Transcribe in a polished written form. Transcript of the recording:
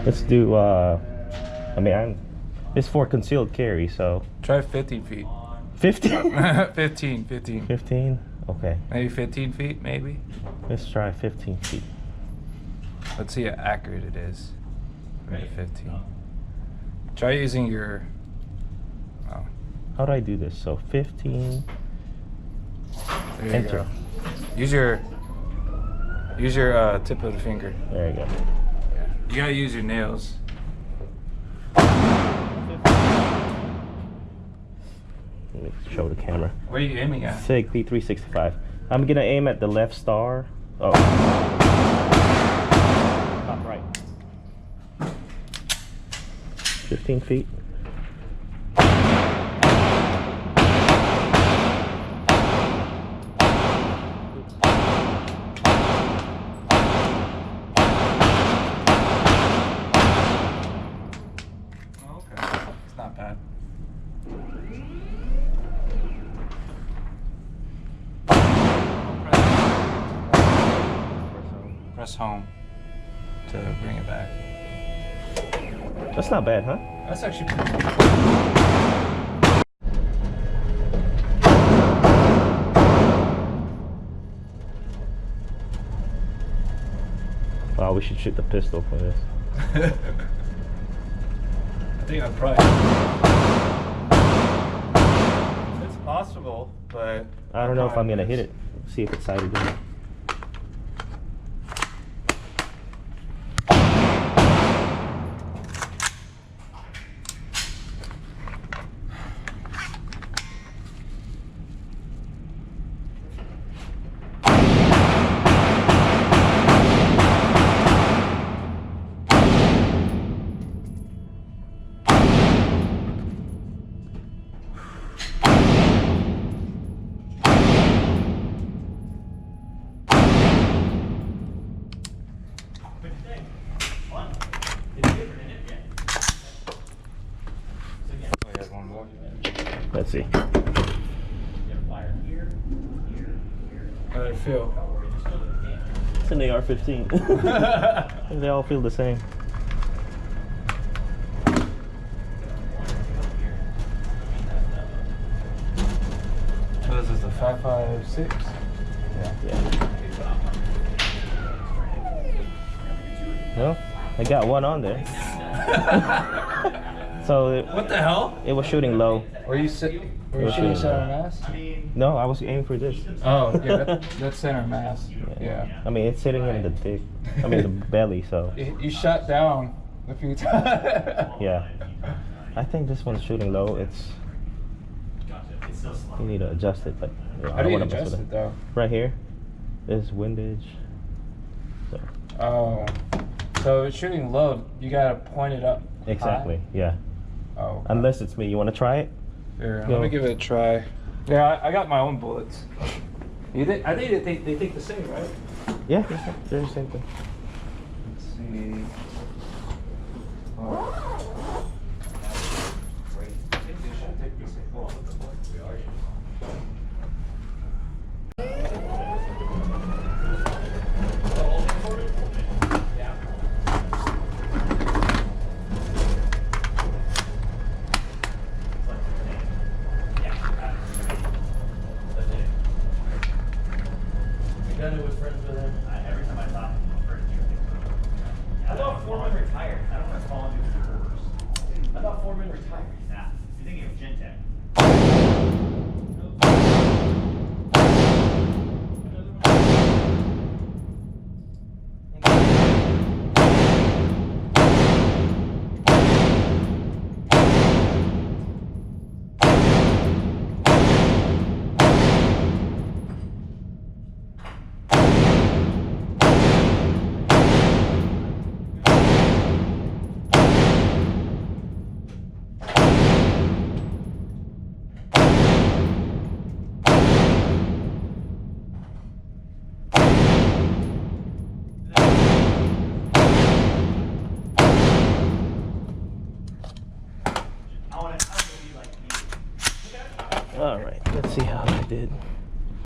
Let's do, I mean, it's for concealed carry, so. Try 15 feet. 15? 15. 15? Okay. Maybe 15 feet, maybe? Let's try 15 feet. Let's see how accurate it is. Maybe 15. Try using your... Oh. How do I do this? So 15. There you Enter. go. Use your tip of the finger. There you go. Yeah. You gotta use your nails. Let me show the camera. Where are you aiming at? SIG P365. I'm gonna aim at the left star. Oh. Top right. 15 feet. Not bad. Press home to bring it back. That's not bad, huh? That's actually pretty good. Wow, we should shoot the pistol for this. I think I'd probably... It's possible, but... I don't know if I'm gonna hit it. See if it's sighted in. Let's see. How did it feel? It's an AR-15. They all feel the same. So this is the 5.56? Yeah. Well, I got one on there. So What the hell? it was shooting low. Were you shooting center mass? No, I was aiming for this. Oh, yeah, that's center mass. Yeah. I mean, it's sitting in the dick. I mean, the belly, so. You shot down a few times. Yeah. I think this one's shooting low. It's. You need to adjust it, but. How do you adjust it though? Right here. There's windage. So. Oh. So it's shooting low, you gotta point it up. Exactly, high? yeah. Oh. Okay. Unless it's me. You want to try it? Here, let me give it a try. Yeah, I got my own bullets. You think? I think they think the same, right? Yeah, they're the same thing. Let's see. Oh. Every time I talk to him, I thought Foreman retired. I don't want to call him orders. I thought Foreman retired. Nah, you're thinking of Gentech. All right, let's see how I did.